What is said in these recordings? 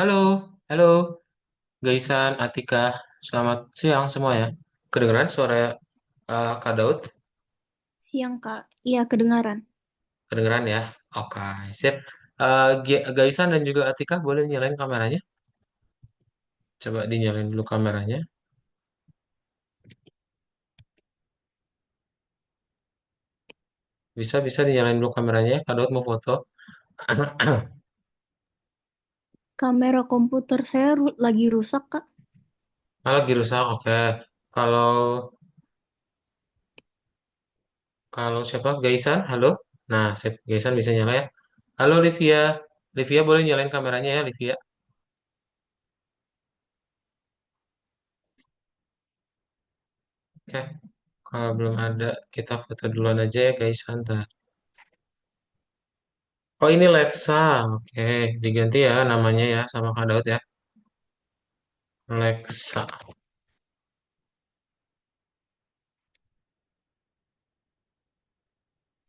Halo, halo, Gaisan, Atika, selamat siang semua ya. Kedengeran suara Kak Daud? Siang, Kak. Iya, kedengaran. Kedengeran ya? Oke, sip. Gaisan dan juga Atika boleh nyalain kameranya? Coba dinyalain dulu kameranya. Bisa dinyalain dulu kameranya ya. Kak Daud mau foto. Kamera komputer saya lagi rusak, Kak. Lagi rusak, oke. Kalau kalau siapa? Gaisan, halo. Nah, sip. Gaisan bisa nyala ya. Halo Livia. Livia boleh nyalain kameranya ya, Livia. Oke. Kalau belum ada, kita foto duluan aja ya, guys. Santai. Oh ini Lexa, oke diganti ya namanya ya sama Kak Daud ya. Lexa,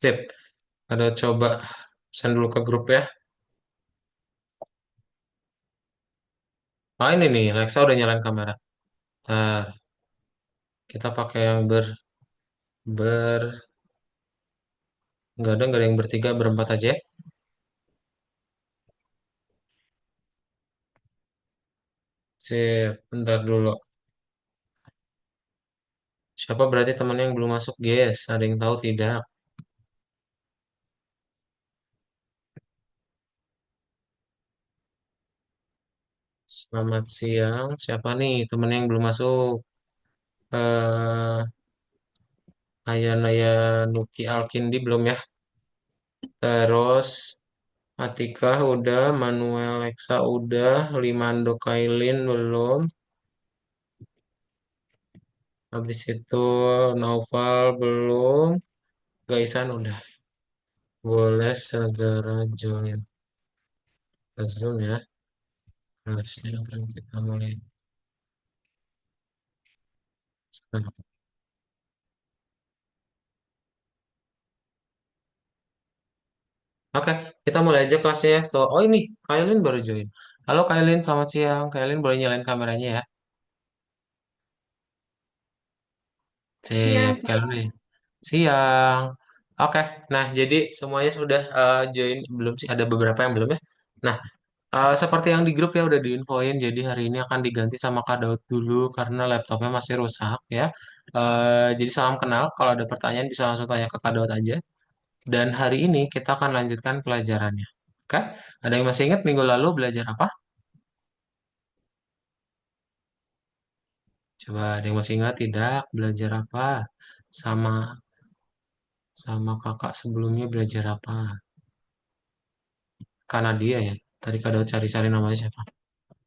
sip. Kak Daud coba pesan dulu ke grup ya. Oh ini nih, Lexa udah nyalain kamera. Ntar kita pakai yang ber nggak ada yang bertiga berempat aja ya. Sip, bentar dulu. Siapa berarti temennya yang belum masuk, guys? Ada yang tahu tidak? Selamat siang. Siapa nih temennya yang belum masuk? Naya Nuki Alkindi belum ya? Terus Atika udah, Manuel Lexa udah, Limando Kailin belum. Habis itu Naufal belum. Gaisan udah. Boleh segera join ke Zoom ya. Harusnya akan kita mulai sekarang. Oke, kita mulai aja kelasnya ya. Oh ini, Kailin baru join. Halo Kailin, selamat siang. Kailin boleh nyalain kameranya ya. Sip, Iya, Kailin nih. Siang. Oke, nah jadi semuanya sudah join belum sih? Ada beberapa yang belum ya. Nah, seperti yang di grup ya udah diinfoin, jadi hari ini akan diganti sama Kak Daud dulu karena laptopnya masih rusak ya. Jadi salam kenal, kalau ada pertanyaan bisa langsung tanya ke Kak Daud aja. Dan hari ini kita akan lanjutkan pelajarannya. Oke, ada yang masih ingat minggu lalu belajar apa? Coba ada yang masih ingat tidak? Belajar apa? Sama sama kakak sebelumnya belajar apa? Karena dia ya. Tadi Kak Daud cari-cari namanya siapa?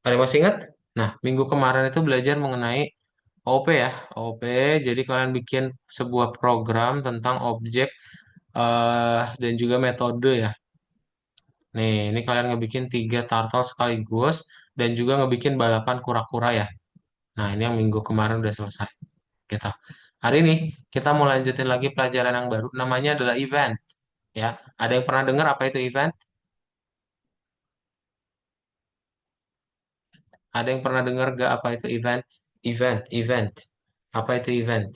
Ada yang masih ingat? Nah, minggu kemarin itu belajar mengenai OP ya, OP. Jadi kalian bikin sebuah program tentang objek dan juga metode ya. Nih, ini kalian ngebikin tiga turtle sekaligus dan juga ngebikin balapan kura-kura ya. Nah, ini yang minggu kemarin udah selesai. Gitu. Hari ini kita mau lanjutin lagi pelajaran yang baru. Namanya adalah event. Ya, ada yang pernah dengar apa itu event? Ada yang pernah dengar gak apa itu event? Event. Apa itu event?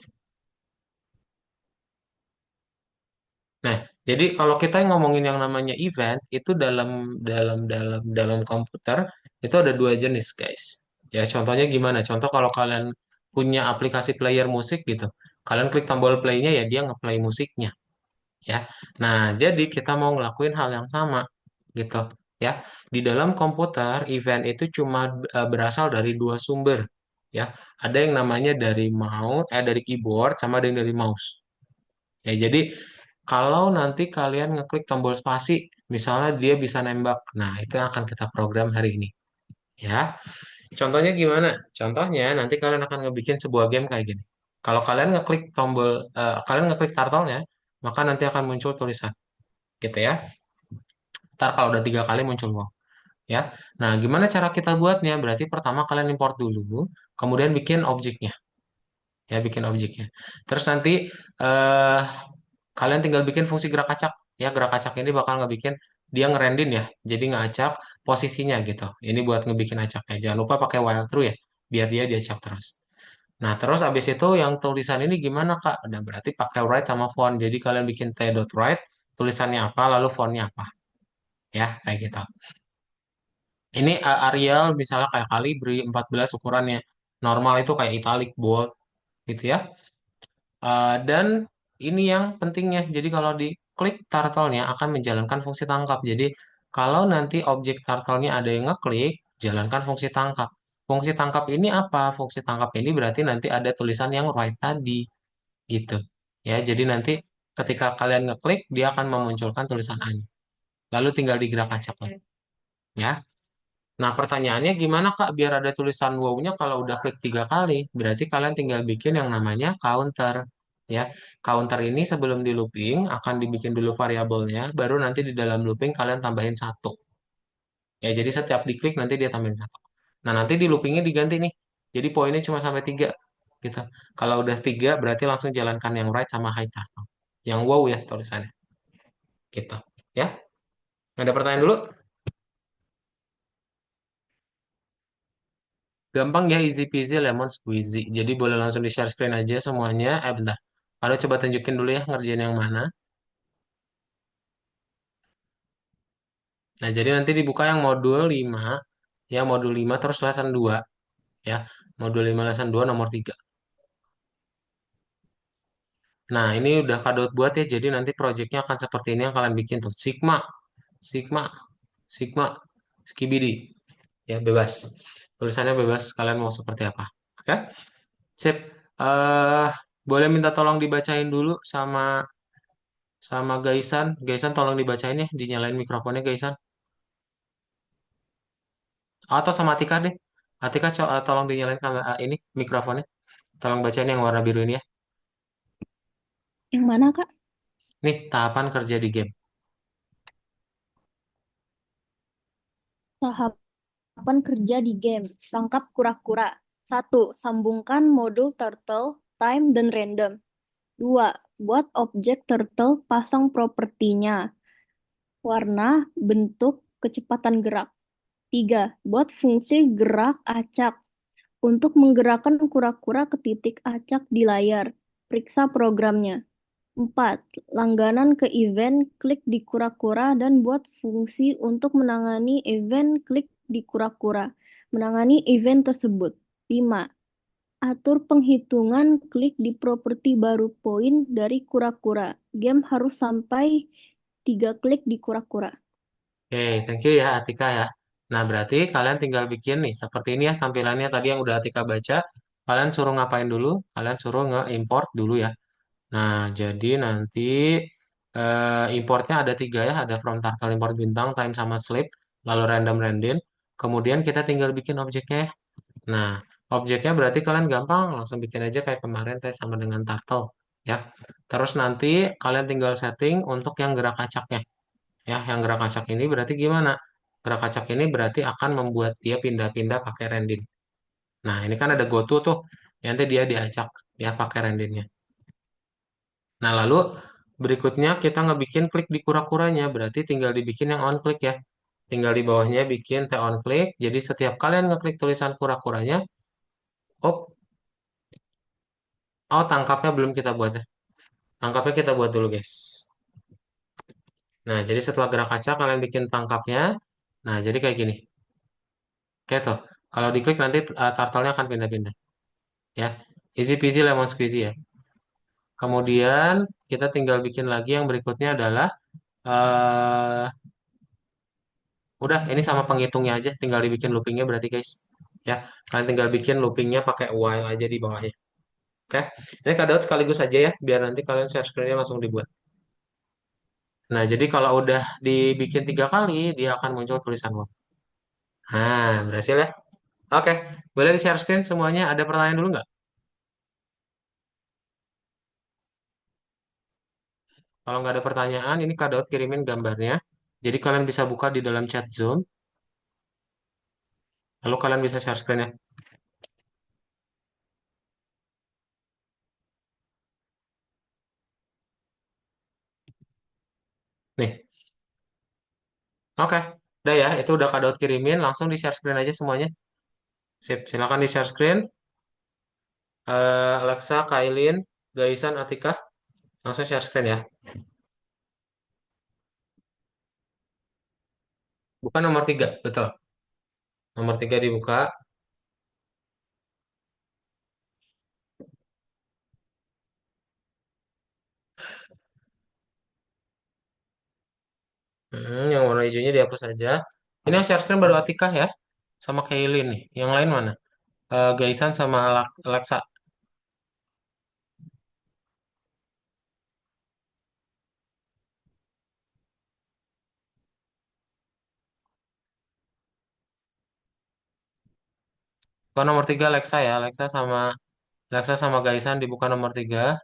Nah, jadi kalau kita ngomongin yang namanya event itu dalam komputer itu ada dua jenis, guys. Ya, contohnya gimana? Contoh kalau kalian punya aplikasi player musik gitu, kalian klik tombol play-nya ya dia ngeplay musiknya, ya. Nah, jadi kita mau ngelakuin hal yang sama gitu, ya. Di dalam komputer, event itu cuma berasal dari dua sumber, ya. Ada yang namanya dari keyboard sama ada yang dari mouse. Ya, jadi kalau nanti kalian ngeklik tombol spasi, misalnya dia bisa nembak. Nah, itu yang akan kita program hari ini. Ya, contohnya gimana? Contohnya nanti kalian akan ngebikin sebuah game kayak gini. Kalau kalian ngeklik turtle-nya, maka nanti akan muncul tulisan, gitu ya. Ntar kalau udah tiga kali muncul wow, ya. Nah, gimana cara kita buatnya? Berarti pertama kalian import dulu, kemudian bikin objeknya, ya, bikin objeknya. Terus nanti eh kalian tinggal bikin fungsi gerak kacak. Ya, gerak kacak ini bakal ngebikin dia ngerendin ya, jadi ngacak posisinya gitu. Ini buat ngebikin acaknya. Jangan lupa pakai while true ya, biar dia diacak terus. Nah, terus abis itu yang tulisan ini gimana Kak? Nah, berarti pakai write sama font. Jadi kalian bikin t.write, tulisannya apa, lalu fontnya apa. Ya, kayak gitu. Ini Arial misalnya kayak Calibri 14 ukurannya. Normal itu kayak italic, bold gitu ya. Dan ini yang pentingnya. Jadi kalau diklik turtle-nya akan menjalankan fungsi tangkap. Jadi kalau nanti objek turtle-nya ada yang ngeklik, jalankan fungsi tangkap. Fungsi tangkap ini apa? Fungsi tangkap ini berarti nanti ada tulisan yang write tadi gitu. Ya, jadi nanti ketika kalian ngeklik, dia akan memunculkan tulisan A. Lalu tinggal digerak acak lagi. Ya. Nah, pertanyaannya gimana Kak biar ada tulisan wow-nya kalau udah klik 3 kali? Berarti kalian tinggal bikin yang namanya counter. Ya, counter ini sebelum di looping akan dibikin dulu variabelnya, baru nanti di dalam looping kalian tambahin satu. Ya, jadi setiap diklik nanti dia tambahin satu. Nah, nanti di loopingnya diganti nih. Jadi poinnya cuma sampai 3 gitu. Kalau udah 3 berarti langsung jalankan yang write sama high turtle. Yang wow ya tulisannya. Gitu. Ya, ada pertanyaan dulu? Gampang ya, easy peasy lemon squeezy. Jadi boleh langsung di share screen aja semuanya. Bentar. Aduh, coba tunjukin dulu ya ngerjain yang mana. Nah, jadi nanti dibuka yang modul 5. Ya, modul 5 terus lesson 2. Ya, modul 5 lesson 2 nomor 3. Nah, ini udah Kadot buat ya. Jadi nanti projectnya akan seperti ini yang kalian bikin tuh. Sigma, Sigma, Sigma, Skibidi. Ya, bebas. Tulisannya bebas. Kalian mau seperti apa. Oke? Sip. eh Boleh minta tolong dibacain dulu sama sama Gaisan. Gaisan tolong dibacain ya, dinyalain mikrofonnya Gaisan. Atau sama Atika deh. Atika tolong dinyalain ini mikrofonnya. Tolong bacain yang warna biru ini ya. Yang mana, Kak? Nih, tahapan kerja di game. Tahapan kerja di game. Tangkap kura-kura. Satu, sambungkan modul turtle, time, dan random. Dua, buat objek turtle, pasang propertinya. Warna, bentuk, kecepatan gerak. Tiga, buat fungsi gerak acak. Untuk menggerakkan kura-kura ke titik acak di layar. Periksa programnya. 4. Langganan ke event, klik di kura-kura dan buat fungsi untuk menangani event, klik di kura-kura. Menangani event tersebut. 5. Atur penghitungan, klik di properti baru poin dari kura-kura. Game harus sampai 3 klik di kura-kura. Oke, thank you ya Atika ya. Nah, berarti kalian tinggal bikin nih, seperti ini ya tampilannya tadi yang udah Atika baca. Kalian suruh ngapain dulu? Kalian suruh nge-import dulu ya. Nah, jadi nanti importnya ada 3 ya. Ada from turtle import bintang, time sama sleep, lalu random random. Kemudian kita tinggal bikin objeknya ya. Nah, objeknya berarti kalian gampang langsung bikin aja kayak kemarin tes sama dengan turtle ya. Terus nanti kalian tinggal setting untuk yang gerak acaknya. Ya, yang gerak acak ini berarti gimana? Gerak acak ini berarti akan membuat dia pindah-pindah pakai rending. Nah, ini kan ada goto tuh. Nanti dia diacak ya pakai rendingnya. Nah, lalu berikutnya kita ngebikin klik di kura-kuranya. Berarti tinggal dibikin yang on click ya. Tinggal di bawahnya bikin T on click. Jadi setiap kalian ngeklik tulisan kura-kuranya, oh, oh tangkapnya belum kita buat ya. Tangkapnya kita buat dulu guys. Nah, jadi setelah gerak kaca kalian bikin tangkapnya. Nah, jadi kayak gini. Kayak tuh. Kalau diklik nanti turtle-nya akan pindah-pindah. Ya, easy peasy lemon squeezy ya. Kemudian kita tinggal bikin lagi yang berikutnya adalah eh udah ini sama penghitungnya aja. Tinggal dibikin loopingnya berarti guys. Ya, kalian tinggal bikin loopingnya pakai while aja di bawahnya. Oke, ini kadang sekaligus aja ya, biar nanti kalian share screen-nya langsung dibuat. Nah, jadi kalau udah dibikin 3 kali, dia akan muncul tulisan web. Nah, berhasil ya. Oke, boleh di share screen semuanya. Ada pertanyaan dulu nggak? Kalau nggak ada pertanyaan, ini Kak Daud kirimin gambarnya. Jadi kalian bisa buka di dalam chat Zoom. Lalu kalian bisa share screen ya. Nih, Oke, udah ya, itu udah Kak Daud kirimin, langsung di share screen aja semuanya. Sip, silakan di share screen. Alexa, Kailin, Gaisan, Atika, langsung share screen ya. Bukan nomor 3, betul. Nomor 3 dibuka. Yang warna hijaunya dihapus aja. Ini yang share screen baru Atika ya, sama Kailin nih. Yang lain mana? Gaisan sama Alexa. Bukan nomor 3 Alexa ya, Alexa sama Gaisan dibuka nomor 3.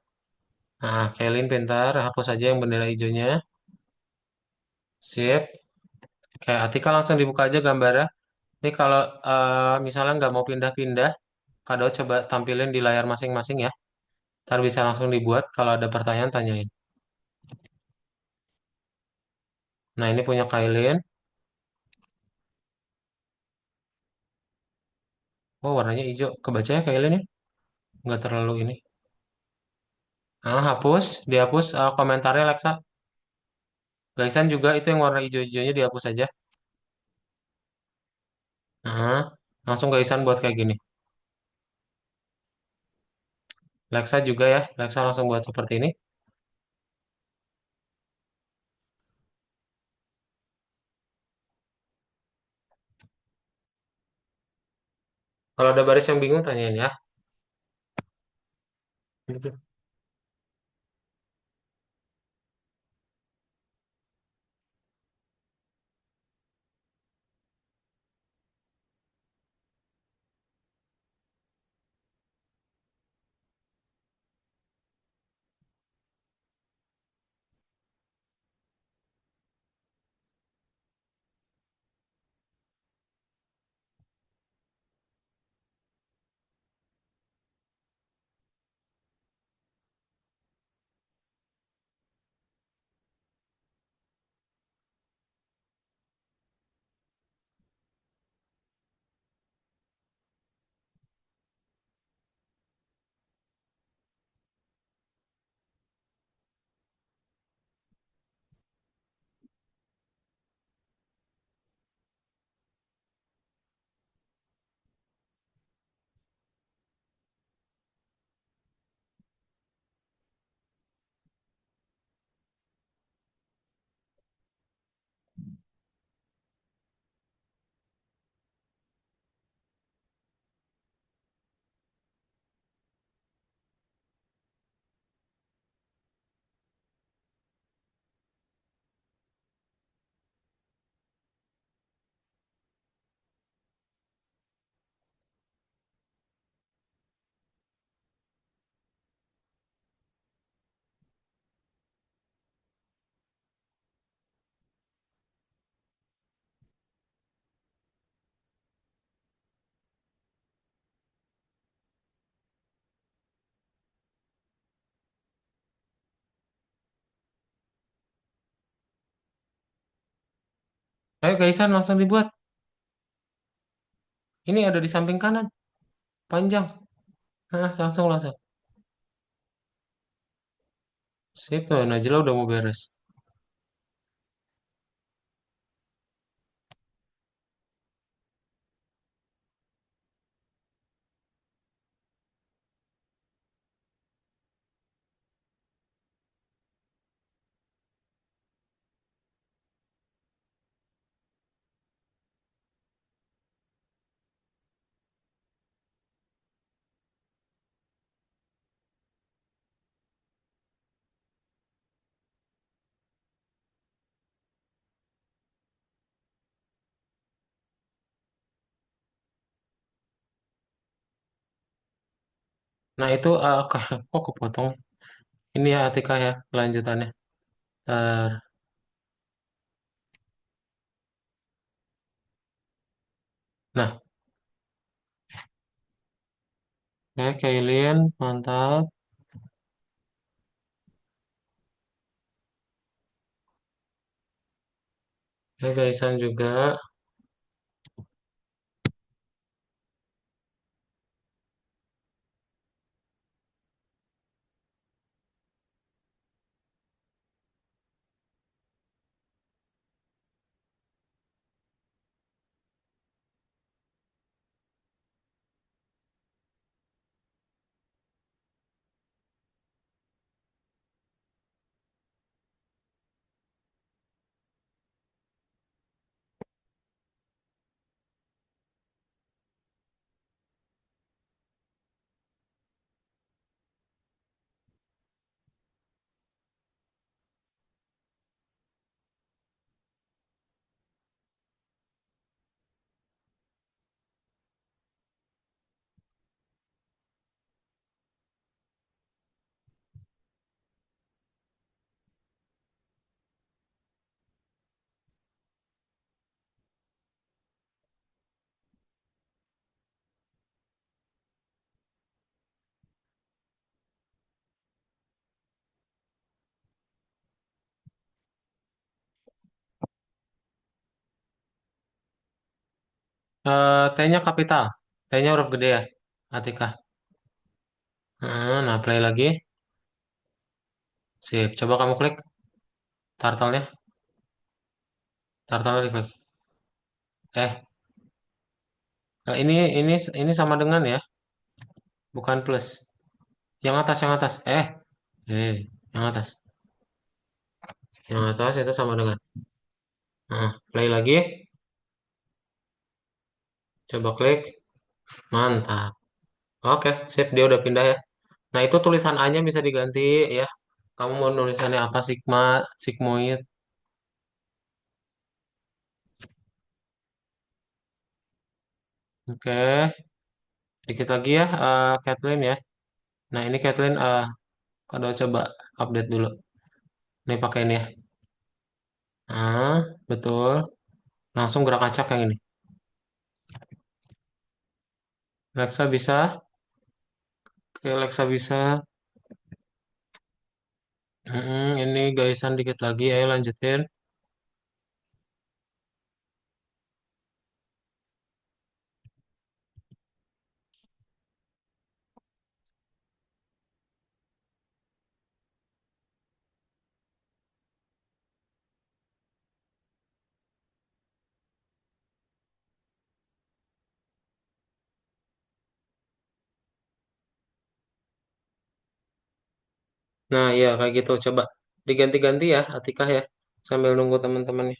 Nah, Kailin pintar, hapus aja yang bendera hijaunya. Sip. Kayak Atika langsung dibuka aja gambarnya. Ini kalau misalnya nggak mau pindah-pindah, Kado coba tampilin di layar masing-masing ya. Ntar bisa langsung dibuat. Kalau ada pertanyaan, tanyain. Nah, ini punya Kailin. Oh, warnanya hijau. Kebaca ya Kailin ya? Nggak terlalu ini. Ah, hapus. Dihapus komentarnya, Alexa. Gaisan juga itu yang warna hijau-hijaunya dihapus aja. Nah, langsung Gaisan buat kayak gini. Alexa juga ya. Alexa langsung buat seperti ini. Kalau ada baris yang bingung, tanyain ya. Gitu. Ayo Gaisan langsung dibuat. Ini ada di samping kanan. Panjang. Nah, langsung langsung. Sip tuh, Najla udah mau beres. Nah itu kok kepotong. Ini ya Atika ya kelanjutannya. Eh, nah, ya Kailin mantap. Ya, gaisan juga. T-nya kapital. T-nya huruf gede ya. Atika. Nah, play lagi. Sip. Coba kamu klik turtle-nya. Turtle-nya diklik. Eh, ini sama dengan ya, bukan plus. Yang atas, yang atas. Yang atas. Yang atas itu sama dengan. Nah, play lagi. Coba klik. Mantap. Oke, sip. Dia udah pindah ya. Nah, itu tulisan A-nya bisa diganti ya. Kamu mau nulisannya apa? Sigma, sigmoid. Oke, dikit lagi ya, Kathleen ya. Nah, ini Kathleen, kalau coba update dulu. Ini pakai ini ya. Betul. Langsung gerak acak yang ini. Alexa bisa. Oke, Alexa bisa. Ini gaisan dikit lagi. Ayo lanjutin. Nah, iya kayak gitu. Coba diganti-ganti ya, Atikah ya. Sambil nunggu teman-temannya.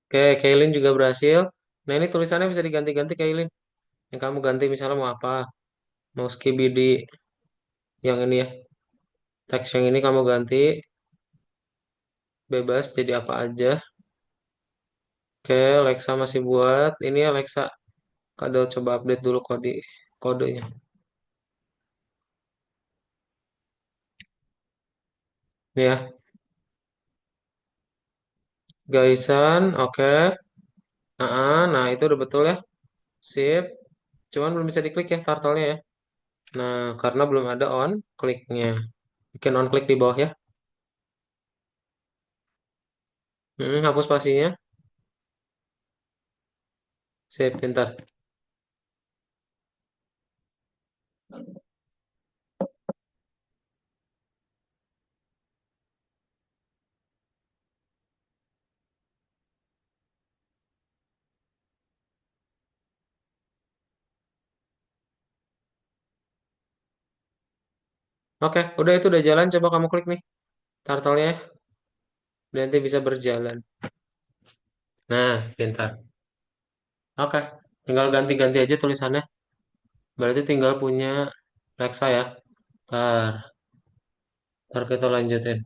Oke, Kailin juga berhasil. Nah, ini tulisannya bisa diganti-ganti, Kailin. Yang kamu ganti misalnya mau apa? Mau skibidi yang ini ya. Teks yang ini kamu ganti. Bebas jadi apa aja. Oke, Alexa masih buat. Ini Alexa, kado coba update dulu kodenya. Ya, Gaisan, oke. Nah, itu udah betul ya. Sip. Cuman belum bisa diklik ya turtle-nya ya. Nah, karena belum ada on kliknya. Bikin on klik di bawah ya. Hapus spasinya. Sip, pintar. Oke, udah itu udah jalan. Coba kamu klik nih turtle-nya. Nanti bisa berjalan. Nah, pintar. Oke, tinggal ganti-ganti aja tulisannya. Berarti tinggal punya Alexa ya. Ntar, ntar kita lanjutin.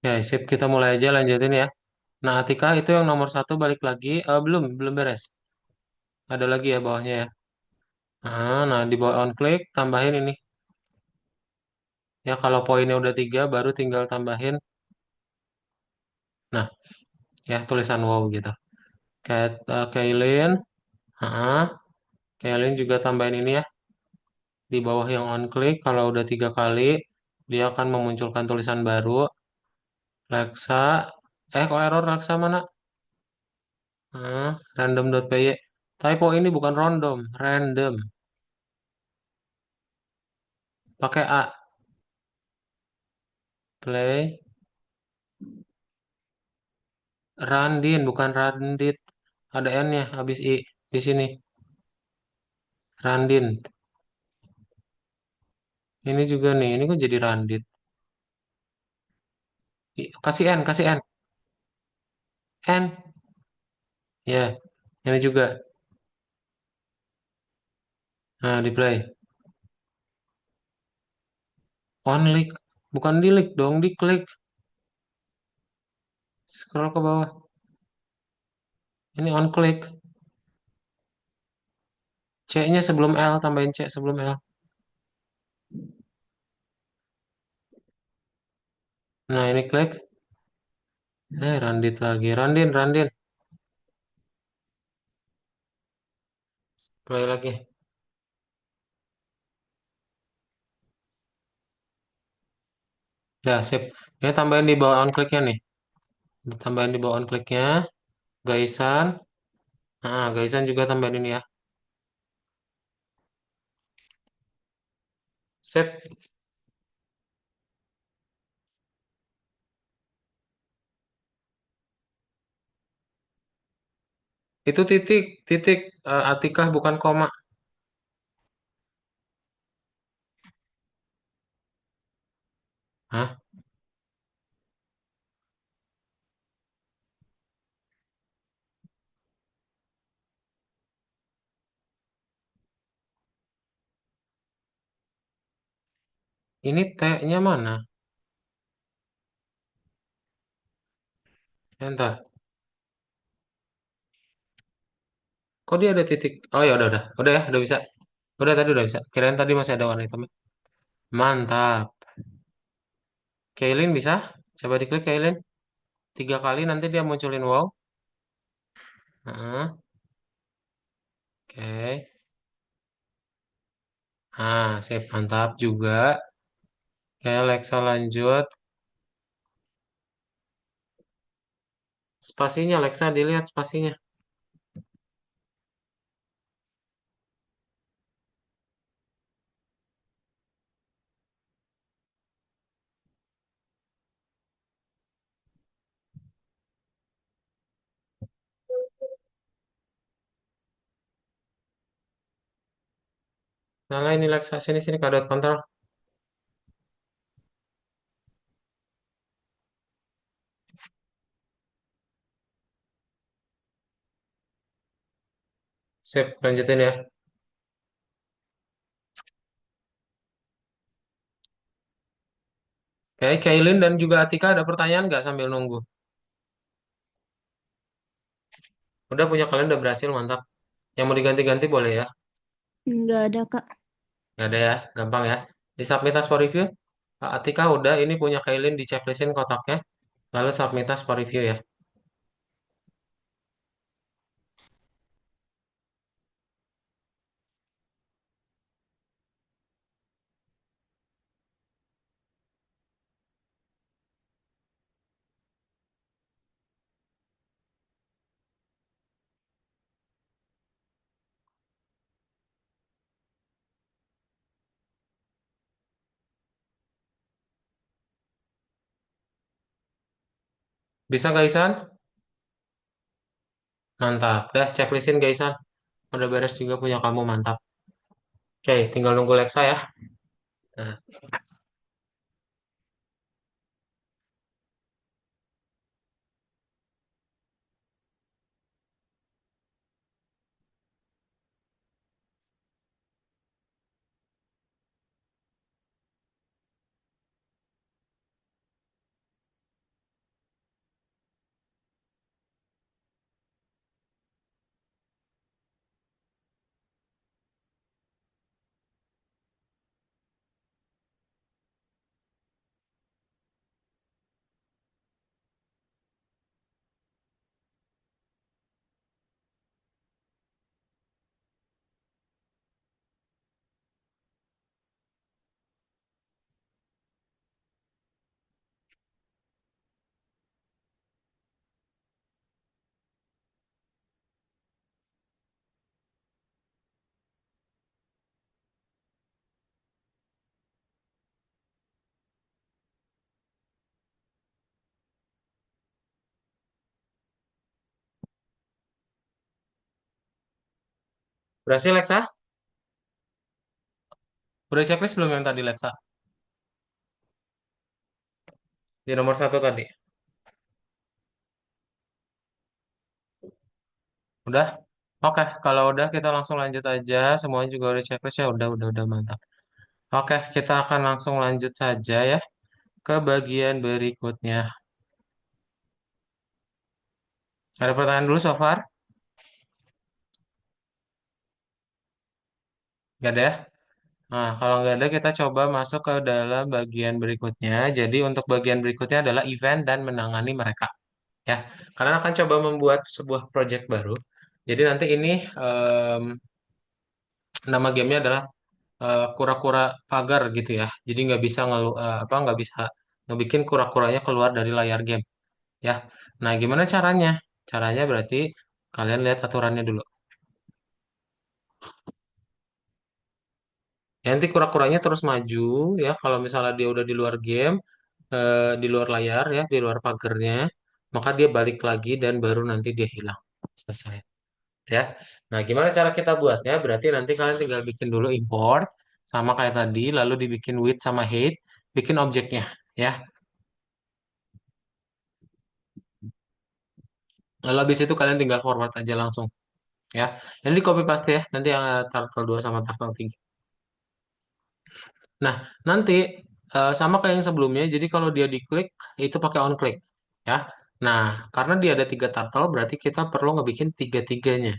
Ya, sip. Kita mulai aja lanjutin ya. Nah, Atika itu yang nomor satu balik lagi. Belum, belum beres. Ada lagi ya bawahnya ya. Nah, di bawah on click, tambahin ini. Ya, kalau poinnya udah tiga, baru tinggal tambahin. Nah, ya tulisan wow gitu. Kailin, ah, Kailin juga tambahin ini ya. Di bawah yang on click, kalau udah tiga kali, dia akan memunculkan tulisan baru. Laksa, kok error Laksa mana? Random.py. Typo ini bukan random, random. Pakai A. Play. Randin, bukan Randit. Ada N-nya habis I di sini. Randin. Ini juga nih, ini kok jadi Randit. Kasih N, kasih N. N. Ya, ini juga. Nah, di play. On click. Bukan di click dong, di klik. Scroll ke bawah. Ini on click. C-nya sebelum L, tambahin C sebelum L. Nah, ini klik. Randit lagi. Randin, Randin. Play lagi. Ya, sip. Ini tambahin di bawah on click-nya nih. Tambahin di bawah on click-nya. Gaisan. Gaisan juga tambahin ini ya. Sip. Itu titik, titik Atikah bukan koma. Hah? Ini T-nya mana? Enter. Kok dia ada titik? Oh ya udah. Udah ya, udah bisa. Udah tadi udah bisa. Kirain tadi masih ada warna hitam. Mantap. Kailin bisa? Coba diklik Kailin. Tiga kali nanti dia munculin wow. Heeh. Oke. Sip. Mantap juga. Oke, Alexa lanjut. Spasinya, Alexa dilihat spasinya. Nah, ini Alexa sini kadot kontrol. Sip, lanjutin ya. Oke, Kailin dan juga Atika ada pertanyaan nggak sambil nunggu? Udah punya kalian udah berhasil, mantap. Yang mau diganti-ganti boleh ya. Nggak ada, Kak. Nggak ada ya, gampang ya. Di submit as for review. Atika udah, ini punya Kailin di checklistin kotaknya. Lalu submit as for review ya. Bisa Gaisan? Mantap. Dah checklistin Gaisan. Udah beres juga punya kamu, mantap. Oke, tinggal nunggu Lexa ya. Nah, Berhasil Lexa? Udah checklist belum yang tadi Lexa? Di nomor satu tadi. Udah? Oke, kalau udah kita langsung lanjut aja. Semuanya juga udah checklist ya. Udah, mantap. Oke, kita akan langsung lanjut saja ya ke bagian berikutnya. Ada pertanyaan dulu so far? Gak ada ya? Nah, kalau nggak ada kita coba masuk ke dalam bagian berikutnya. Jadi untuk bagian berikutnya adalah event dan menangani mereka. Ya, kalian akan coba membuat sebuah project baru. Jadi nanti ini nama gamenya adalah kura-kura pagar gitu ya. Jadi nggak bisa ngebikin kura-kuranya keluar dari layar game. Ya, nah gimana caranya? Caranya berarti kalian lihat aturannya dulu. Ya, nanti kura-kuranya terus maju ya. Kalau misalnya dia udah di luar game, di luar layar ya, di luar pagarnya, maka dia balik lagi dan baru nanti dia hilang. Selesai. Ya. Nah, gimana cara kita buatnya? Berarti nanti kalian tinggal bikin dulu import sama kayak tadi, lalu dibikin width sama height, bikin objeknya ya. Lalu habis itu kalian tinggal forward aja langsung ya. Ini di copy paste ya, nanti yang turtle 2 sama turtle 3. Nah, nanti sama kayak yang sebelumnya, jadi kalau dia diklik itu pakai on click ya. Nah, karena dia ada tiga turtle, berarti kita perlu ngebikin tiga-tiganya.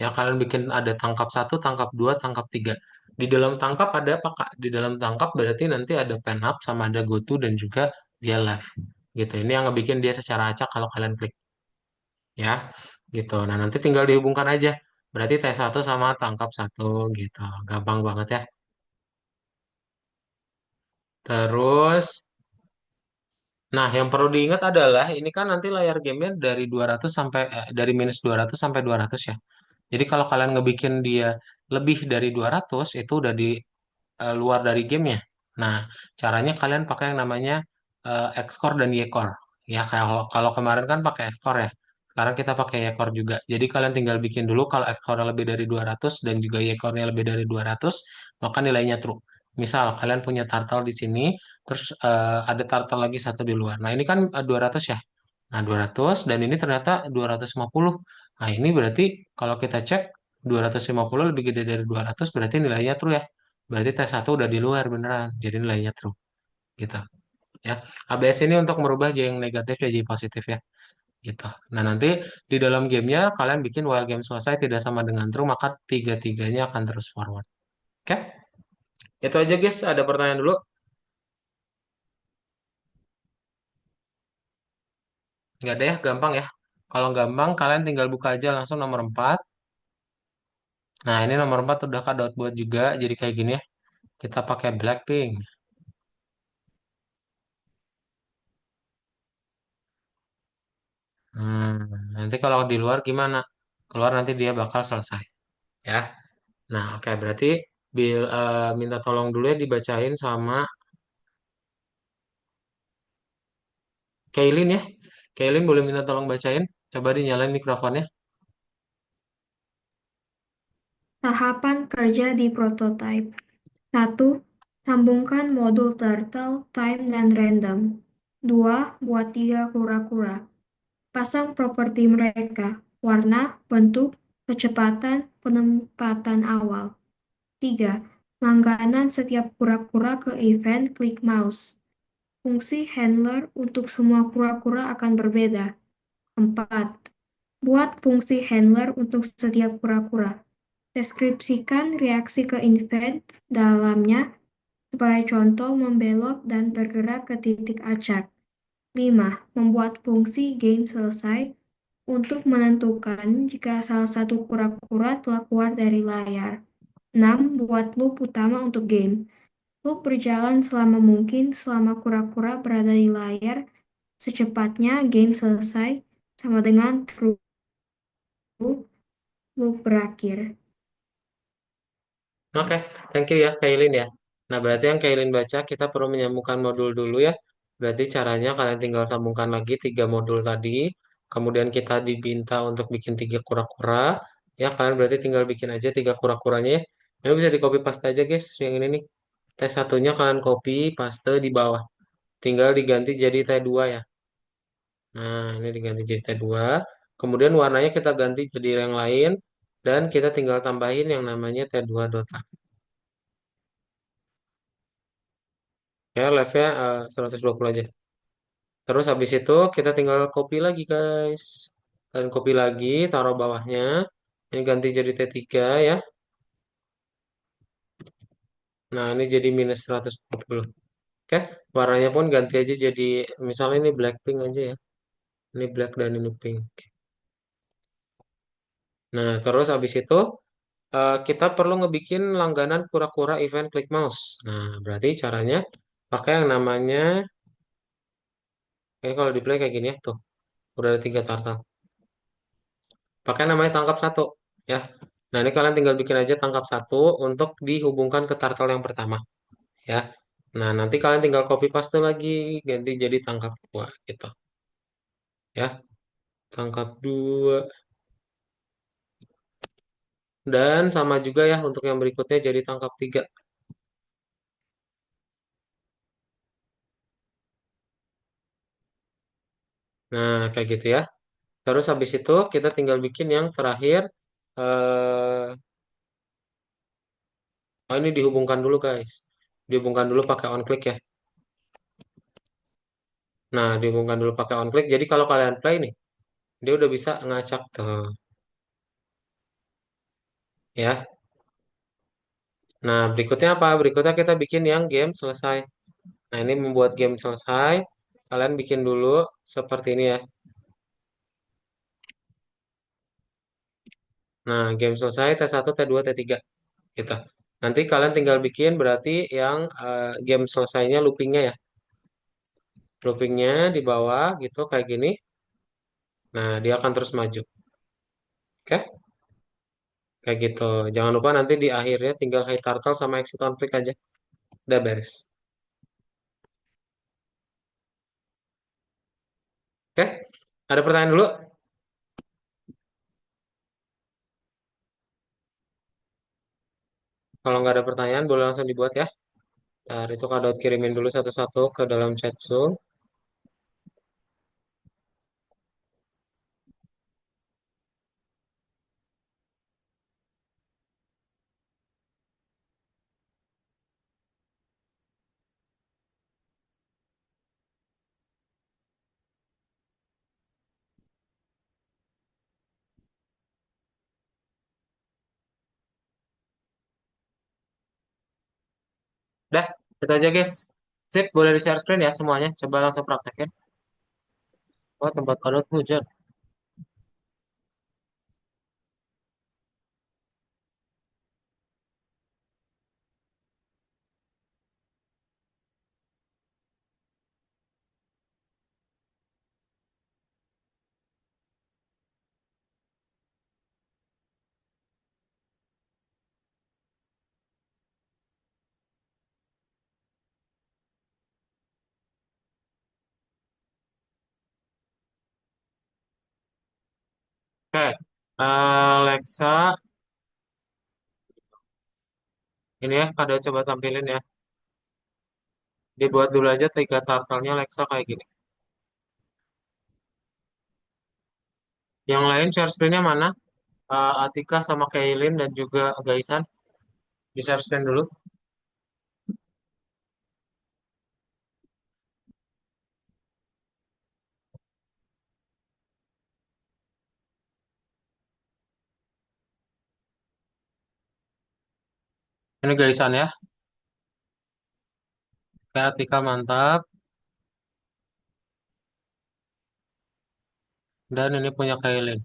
Ya, kalian bikin ada tangkap satu, tangkap dua, tangkap tiga. Di dalam tangkap ada apa, Kak? Di dalam tangkap berarti nanti ada pen up sama ada go to dan juga dia live. Gitu. Ini yang ngebikin dia secara acak kalau kalian klik. Ya, gitu. Nah, nanti tinggal dihubungkan aja. Berarti T1 sama tangkap satu gitu. Gampang banget ya. Terus, nah yang perlu diingat adalah ini kan nanti layar gamenya dari 200 sampai dari minus 200 sampai 200 ya. Jadi kalau kalian ngebikin dia lebih dari 200 itu udah di luar dari gamenya. Nah, caranya kalian pakai yang namanya Xcore dan Ycore. Ya, kalau kalau kemarin kan pakai Xcore ya. Sekarang kita pakai Ycore juga. Jadi kalian tinggal bikin dulu kalau Xcore lebih dari 200 dan juga Ycore-nya lebih dari 200, maka nilainya true. Misal kalian punya turtle di sini, terus ada turtle lagi satu di luar. Nah, ini kan 200 ya. Nah, 200 dan ini ternyata 250. Nah, ini berarti kalau kita cek 250 lebih gede dari 200 berarti nilainya true ya. Berarti tes satu udah di luar beneran. Jadi nilainya true gitu ya. ABS ini untuk merubah yang negatif jadi positif ya gitu. Nah, nanti di dalam gamenya kalian bikin while game selesai tidak sama dengan true maka tiga-tiganya akan terus forward. Oke? Itu aja guys, ada pertanyaan dulu? Nggak ada ya, gampang ya. Kalau gampang kalian tinggal buka aja langsung nomor 4. Nah, ini nomor 4 udah Kak Daud buat juga jadi kayak gini ya. Kita pakai Blackpink. Hmm, nanti kalau di luar gimana? Keluar nanti dia bakal selesai ya. Nah, oke berarti minta tolong dulu ya dibacain sama Kailin ya. Kailin boleh minta tolong bacain? Coba dinyalain mikrofonnya. Tahapan kerja di prototype. Satu, sambungkan modul turtle, time, dan random. Dua, buat tiga kura-kura. Pasang properti mereka, warna, bentuk, kecepatan, penempatan awal. Tiga, langganan setiap kura-kura ke event klik mouse. Fungsi handler untuk semua kura-kura akan berbeda. Empat, buat fungsi handler untuk setiap kura-kura. Deskripsikan reaksi ke event dalamnya. Sebagai contoh, membelot dan bergerak ke titik acak. 5. Membuat fungsi game selesai untuk menentukan jika salah satu kura-kura telah keluar dari layar. 6. Buat loop utama untuk game. Loop berjalan selama mungkin selama kura-kura berada di layar. Secepatnya game selesai sama dengan true loop berakhir. Oke, thank you ya Kailin ya. Nah, berarti yang Kailin baca kita perlu menyambungkan modul dulu ya. Berarti caranya kalian tinggal sambungkan lagi tiga modul tadi. Kemudian kita diminta untuk bikin tiga kura-kura. Ya, kalian berarti tinggal bikin aja tiga kura-kuranya ya. Ini bisa di copy paste aja guys, yang ini nih. T1-nya kalian copy, paste di bawah. Tinggal diganti jadi T2 ya. Nah, ini diganti jadi T2. Kemudian warnanya kita ganti jadi yang lain. Dan kita tinggal tambahin yang namanya T2 dot. Ya, levelnya 120 aja. Terus habis itu kita tinggal copy lagi guys. Dan copy lagi, taruh bawahnya. Ini ganti jadi T3 ya. Nah, ini jadi minus 120. Oke, warnanya pun ganti aja jadi, misalnya ini Blackpink aja ya. Ini black dan ini pink. Nah, terus habis itu kita perlu ngebikin langganan kura-kura event click mouse. Nah, berarti caranya pakai yang namanya, ini kalau di play kayak gini ya, tuh. Udah ada tiga turtle. Pakai namanya tangkap satu. Ya. Nah, ini kalian tinggal bikin aja tangkap satu untuk dihubungkan ke turtle yang pertama. Ya. Nah, nanti kalian tinggal copy paste lagi, ganti jadi tangkap dua gitu. Ya. Tangkap dua. Dan sama juga ya untuk yang berikutnya jadi tangkap tiga. Nah, kayak gitu ya. Terus habis itu kita tinggal bikin yang terakhir. Oh, ini dihubungkan dulu guys. Dihubungkan dulu pakai on click ya. Nah, dihubungkan dulu pakai on click. Jadi kalau kalian play nih, dia udah bisa ngacak tuh. Ya. Nah, berikutnya apa? Berikutnya kita bikin yang game selesai. Nah, ini membuat game selesai. Kalian bikin dulu seperti ini ya. Nah, game selesai T1, T2, T3. Gitu. Nanti kalian tinggal bikin berarti yang game selesainya loopingnya ya. Loopingnya di bawah gitu kayak gini. Nah, dia akan terus maju. Oke? Kayak gitu. Jangan lupa nanti di akhirnya tinggal high turtle sama exit on click aja. Udah beres. Oke? Ada pertanyaan dulu? Kalau nggak ada pertanyaan, boleh langsung dibuat ya. Ntar itu Kak kirimin dulu satu-satu ke dalam chat Zoom. Dah, itu aja guys. Sip, boleh di-share screen ya semuanya. Coba langsung praktekin. Oh, tempat Kak hujan. Oke, Alexa, ini ya, Kak coba tampilin ya. Dibuat dulu aja tiga turtle-nya Alexa kayak gini. Yang lain share screen-nya mana? Atika sama Kailin dan juga Gaisan. Di share screen dulu. Ini Gaisan ya. Oke, Atika mantap. Dan ini punya Kailin.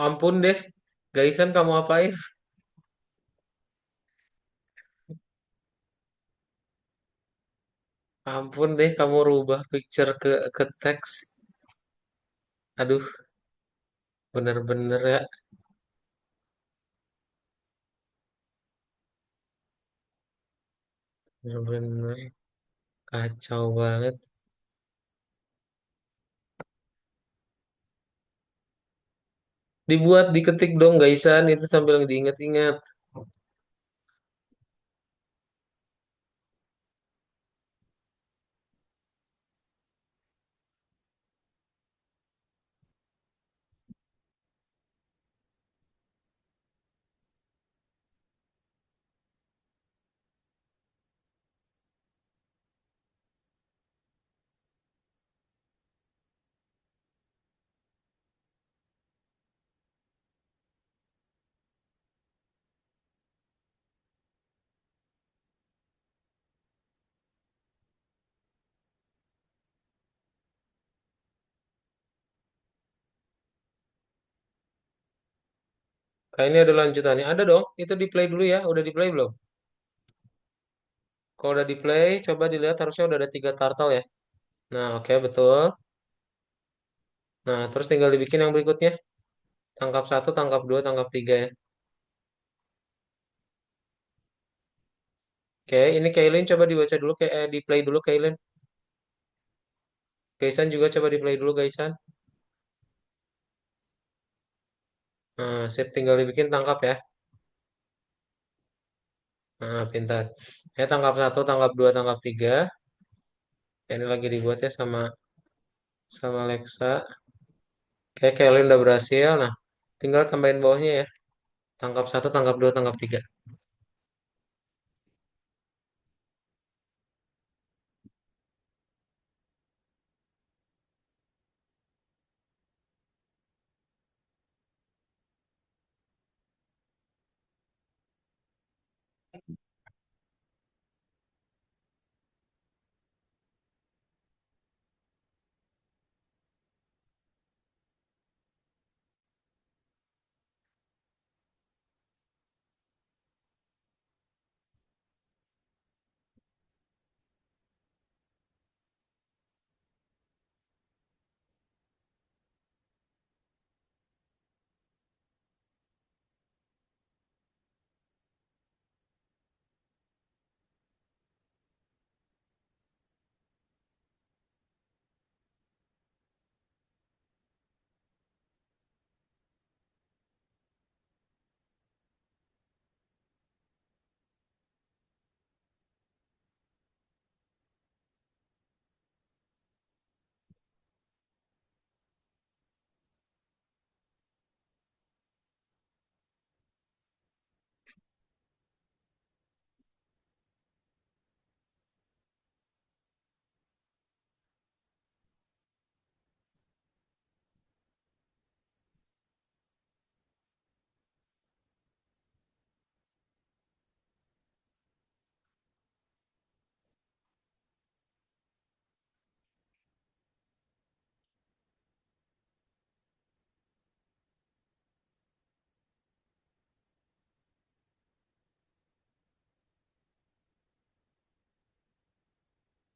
Ampun deh, Gaisan kamu apain? Ampun deh, kamu rubah picture ke teks. Aduh, bener-bener ya, bener-bener kacau banget. Dibuat diketik dong Gaisan itu sambil diinget-inget. Ini ada lanjutannya. Ada dong, itu di play dulu ya. Udah di play belum? Kalau udah di play, coba dilihat harusnya udah ada 3 turtle ya. Nah, oke betul. Nah, terus tinggal dibikin yang berikutnya. Tangkap satu, tangkap dua, tangkap tiga ya. Oke, ini Kailin coba dibaca dulu, kayak di play dulu Kailin. Gaisan juga coba di play dulu Gaisan. Nah, sip tinggal dibikin tangkap ya. Nah, pintar. Ya, tangkap satu, tangkap dua, tangkap tiga. Ya, ini lagi dibuat ya sama Alexa. Oke, Kailin udah berhasil. Nah, tinggal tambahin bawahnya ya. Tangkap satu, tangkap dua, tangkap tiga.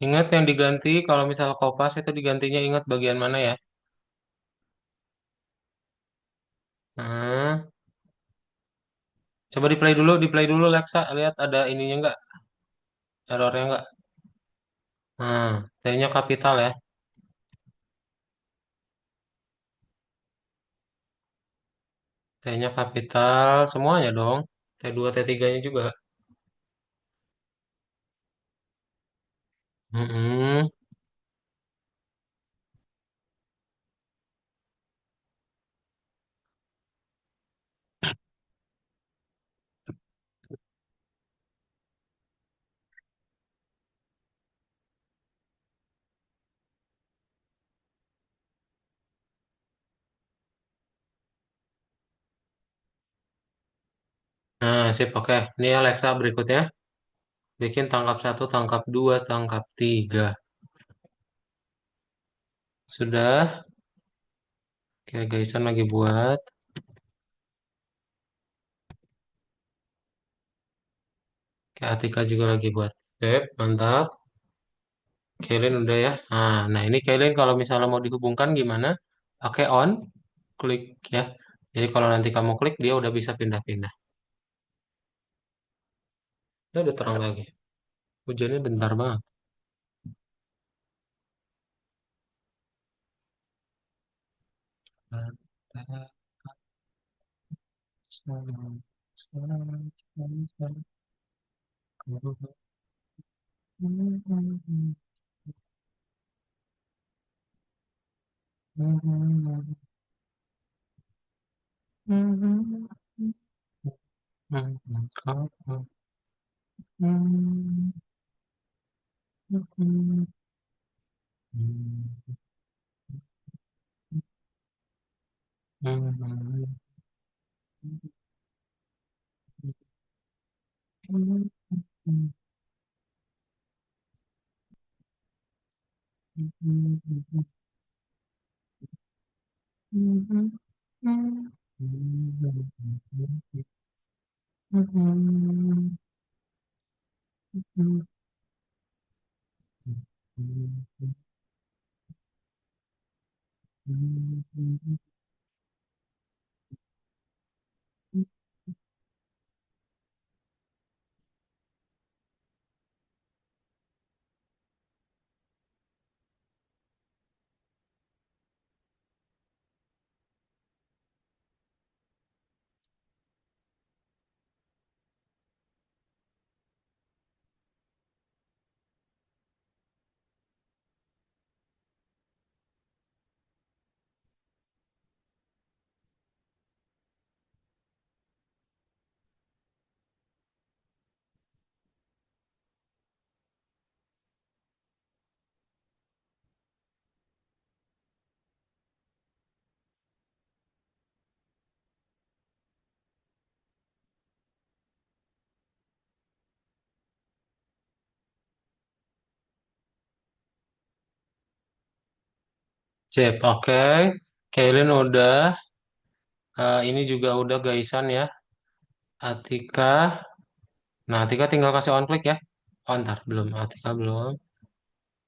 Ingat yang diganti, kalau misal kopas itu digantinya ingat bagian mana ya. Nah, coba di play dulu Alexa. Lihat ada ininya nggak? Errornya nggak? Nah, T-nya kapital ya. T-nya kapital semuanya dong. T2, T3-nya juga. Mm-mm. Nah, sip, oke. Ini Alexa berikutnya. Bikin tangkap satu, tangkap dua, tangkap tiga. Sudah. Oke, Gaisan lagi buat. Kayak Atika juga lagi buat. Sip, mantap. Kailin udah ya. Nah, ini Kailin kalau misalnya mau dihubungkan gimana? Pakai on, klik ya. Jadi kalau nanti kamu klik dia udah bisa pindah-pindah. Ya udah terang lagi. Hujannya bentar banget. Sip, oke. Kailin udah. Ini juga udah gaisan ya. Atika. Nah, Atika tinggal kasih on klik ya. Oh, ntar, belum. Atika belum.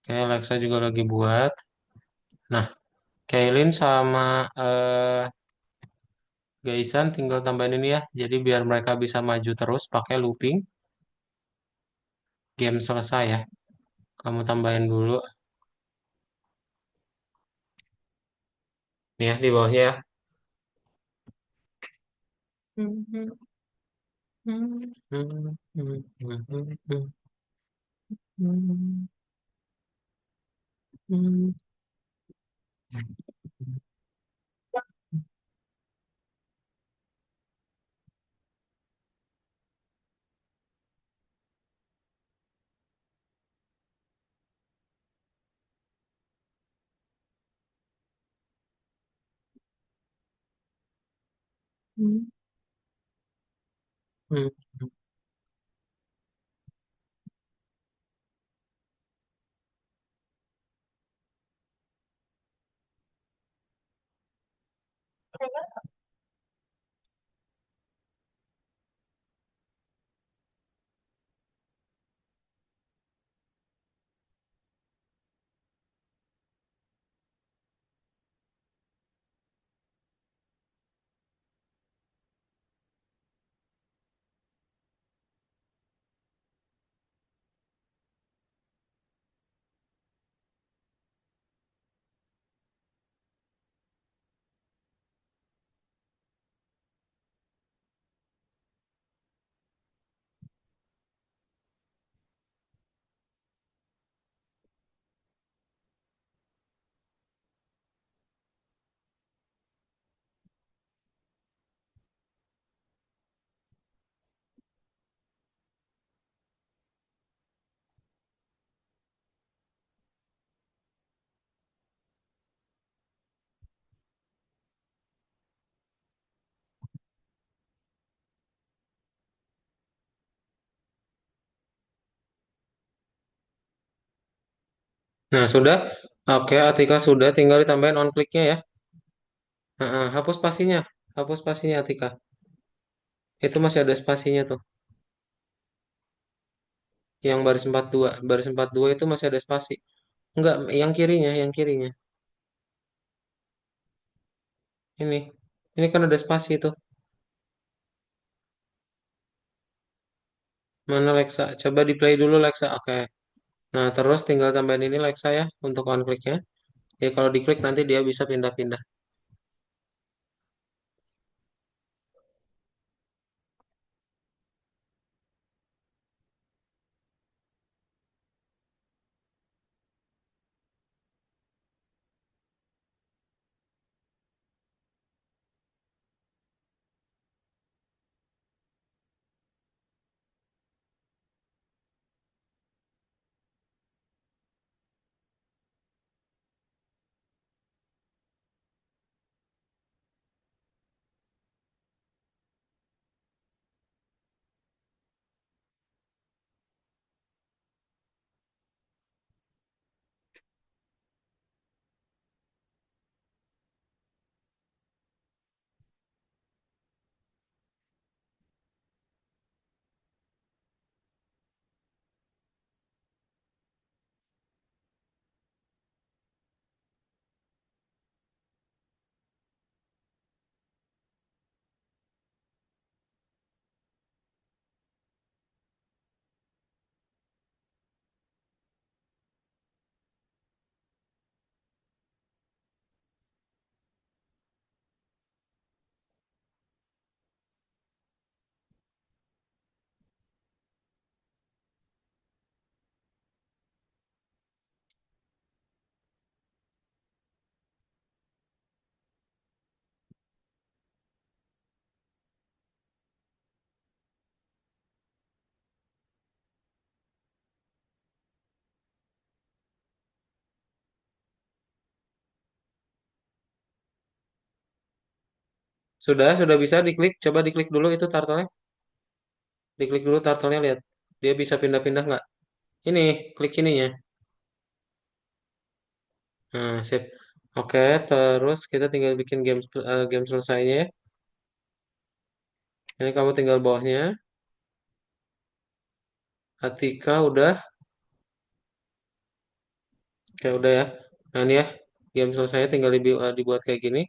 Oke, Alexa juga lagi buat. Nah, Kailin sama Gaisan tinggal tambahin ini ya. Jadi biar mereka bisa maju terus pakai looping. Game selesai ya. Kamu tambahin dulu. Nih ya, di bawahnya ya. Nah, sudah. Oke, Atika sudah. Tinggal ditambahin on kliknya ya. Hapus spasinya. Hapus spasinya Atika. Itu masih ada spasinya tuh. Yang baris 42 itu masih ada spasi. Enggak, yang kirinya, yang kirinya. Ini. Ini kan ada spasi itu. Mana Lexa? Coba di play dulu Lexa. Oke. Nah, terus tinggal tambahin ini Lexa ya untuk on click-nya. Ya kalau diklik nanti dia bisa pindah-pindah. Sudah bisa diklik. Coba diklik dulu itu turtle-nya. Diklik dulu turtle-nya lihat. Dia bisa pindah-pindah nggak? Ini, klik ininya. Nah, sip. Oke, terus kita tinggal bikin game selesainya ya. Ini kamu tinggal bawahnya. Atika udah. Oke, udah ya. Nah, ini ya. Game selesainya tinggal dibuat kayak gini.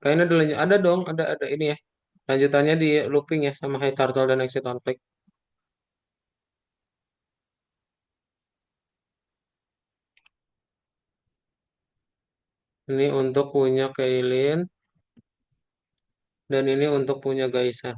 Kayaknya ada dong, ada ini ya. Lanjutannya di looping ya sama High Turtle dan Exit on Click. Ini untuk punya Kailin dan ini untuk punya Gaisa.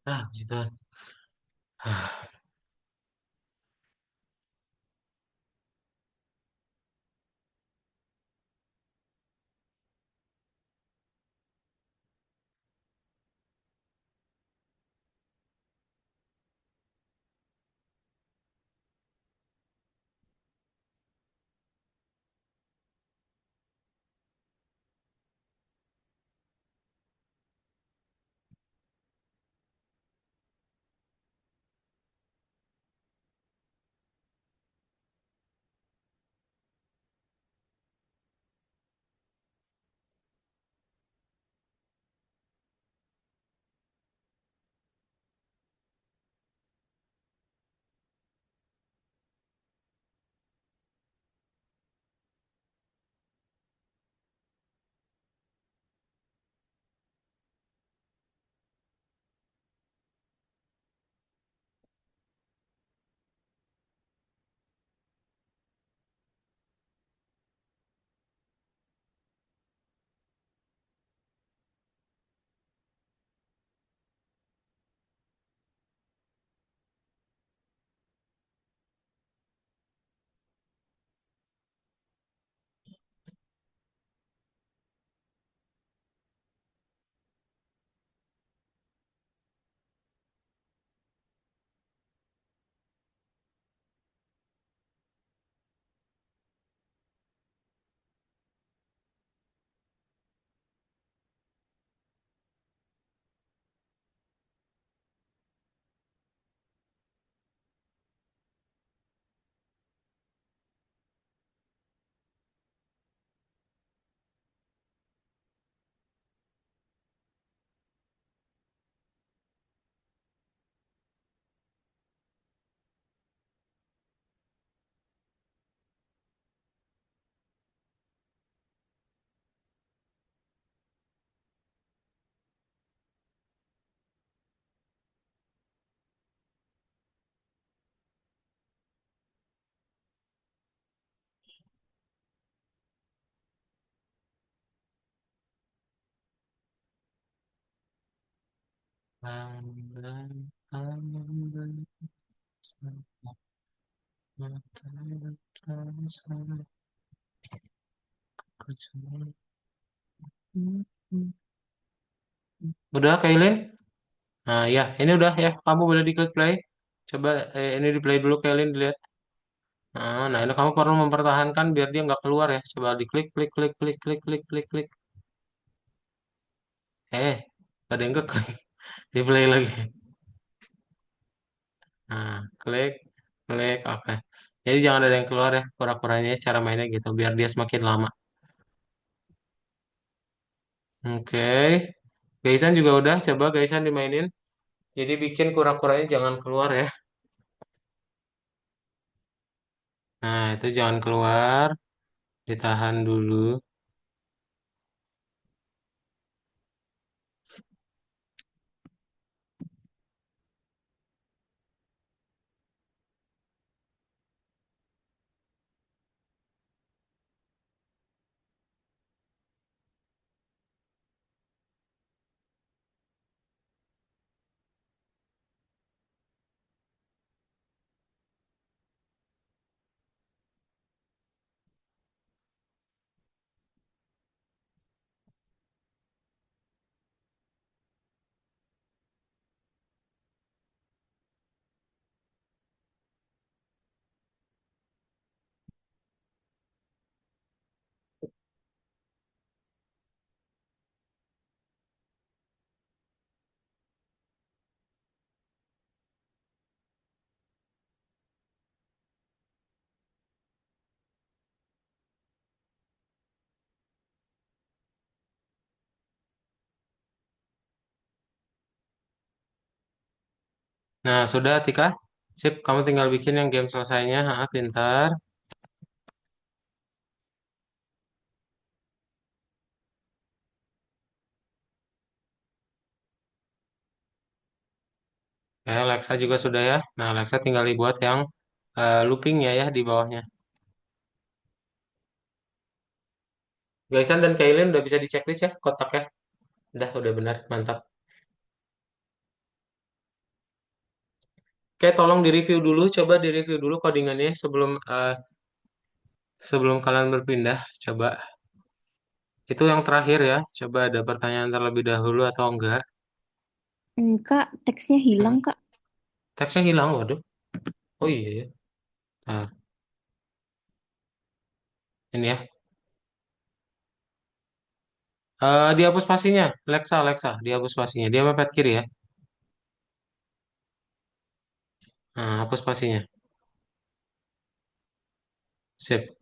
Ah, gitu. Ah, Ambang, ambang, udah, Kailin? Nah, ya, ini udah ya. Kamu boleh diklik play. Coba ini di play dulu, Kailin, dilihat. Nah, ini kamu perlu mempertahankan biar dia nggak keluar ya. Coba diklik, klik, klik, klik, klik, klik, klik, klik. Eh, ada yang nggak klik. Di play lagi. Nah, klik, klik, oke. Jadi jangan ada yang keluar ya. Kura-kuranya cara mainnya gitu, biar dia semakin lama. Oke. Gaisan juga udah. Coba Gaisan dimainin. Jadi bikin kura-kuranya jangan keluar ya. Nah, itu jangan keluar. Ditahan dulu. Nah, sudah, Tika. Sip, kamu tinggal bikin yang game selesainya. Ha, pintar. Ya, Alexa juga sudah ya. Nah, Alexa tinggal dibuat yang loopingnya ya di bawahnya. Gaisan dan Kailin udah bisa di checklist ya kotaknya. Udah benar, mantap. Oke, tolong direview dulu, coba direview dulu codingannya sebelum kalian berpindah. Coba itu yang terakhir ya. Coba ada pertanyaan terlebih dahulu atau enggak? Kak, teksnya Hmm. hilang, Kak. Teksnya hilang, waduh. Oh iya ya. Nah, ini ya. Dihapus spasinya, Alexa, Alexa, dihapus spasinya. Dia mepet kiri ya. Nah, hapus spasinya. Sip.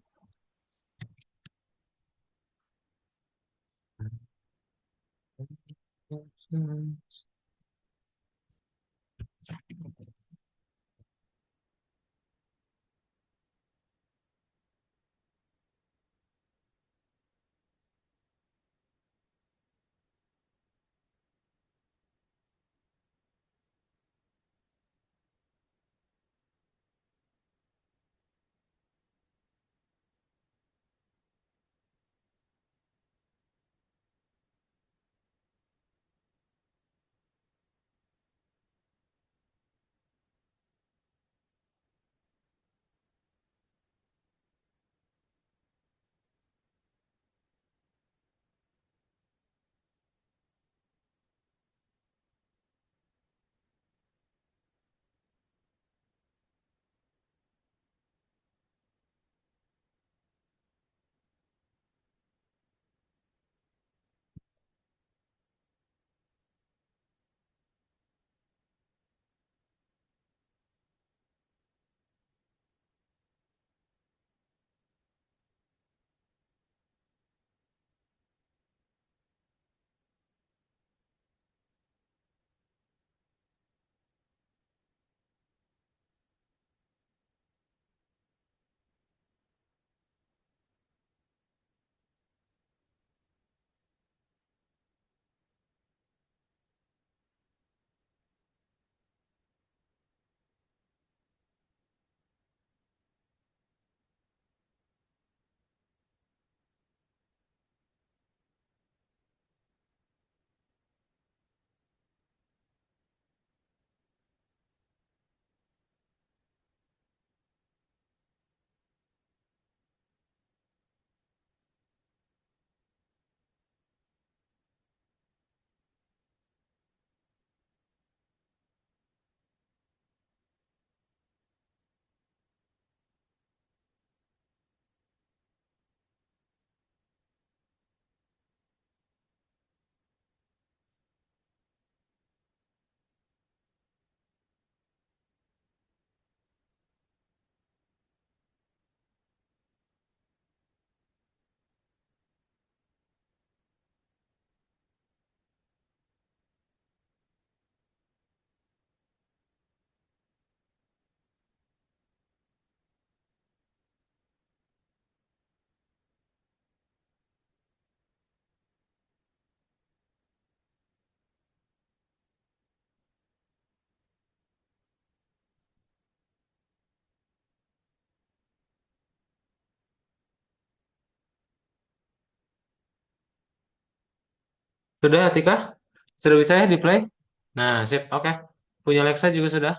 Sudah, Atika? Sudah bisa ya di play? Nah, sip, oke. Punya Alexa juga sudah?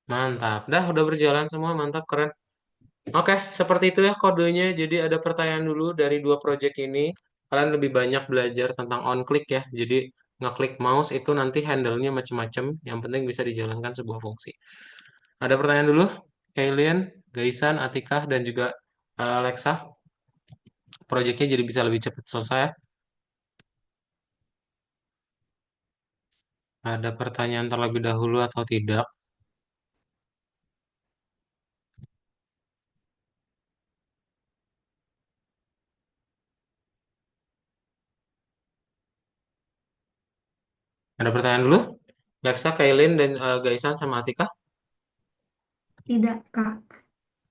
Mantap. Dah, udah berjalan semua, mantap, keren. Oke, seperti itu ya kodenya. Jadi ada pertanyaan dulu dari dua project ini. Kalian lebih banyak belajar tentang on click ya. Jadi ngeklik mouse itu nanti handle-nya macam-macam. Yang penting bisa dijalankan sebuah fungsi. Ada pertanyaan dulu? Kailian, Gaisan, Atikah, dan juga Alexa. Projectnya jadi bisa lebih cepat selesai ya. Ada pertanyaan terlebih dahulu atau tidak? Ada pertanyaan dulu? Alexa, Kailin, dan Gaisan sama Atika? Tidak, Kak.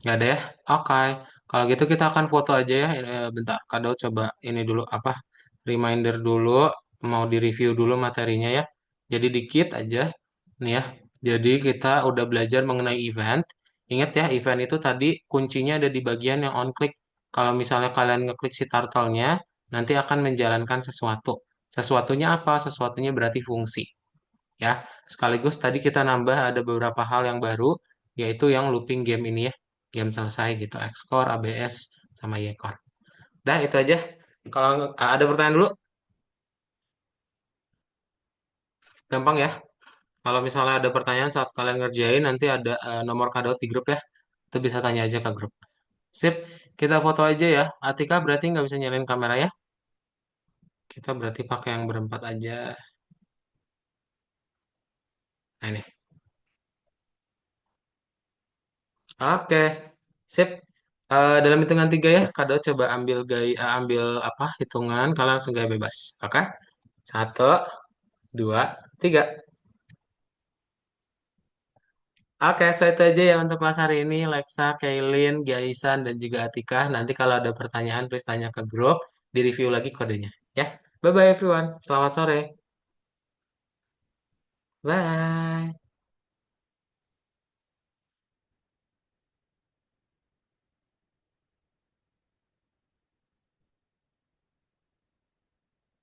Nggak ada ya? Oke. Kalau gitu kita akan foto aja ya. Bentar, Kado coba ini dulu apa? Reminder dulu. Mau di-review dulu materinya ya. Jadi dikit aja. Nih ya. Jadi kita udah belajar mengenai event. Ingat ya, event itu tadi kuncinya ada di bagian yang on click. Kalau misalnya kalian ngeklik si turtle-nya, nanti akan menjalankan sesuatu. Sesuatunya apa? Sesuatunya berarti fungsi ya. Sekaligus tadi kita nambah ada beberapa hal yang baru, yaitu yang looping game ini ya. Game selesai gitu, Xcore, ABS, sama Ycore. Dah, itu aja. Kalau ada pertanyaan dulu, gampang ya. Kalau misalnya ada pertanyaan saat kalian ngerjain, nanti ada nomor kadot di grup ya. Itu bisa tanya aja ke grup. Sip, kita foto aja ya. Atika berarti nggak bisa nyalain kamera ya. Kita berarti pakai yang berempat aja. Nah ini. Oke, sip. Dalam hitungan tiga ya, Kado coba ambil apa hitungan, kalian langsung gaya bebas. Oke? Satu, dua, tiga. Oke, so itu aja ya untuk kelas hari ini. Lexa, Kailin, Gaisan, dan juga Atika. Nanti kalau ada pertanyaan, please tanya ke grup. Di-review lagi kodenya. Ya, bye-bye everyone. Selamat sore. Bye.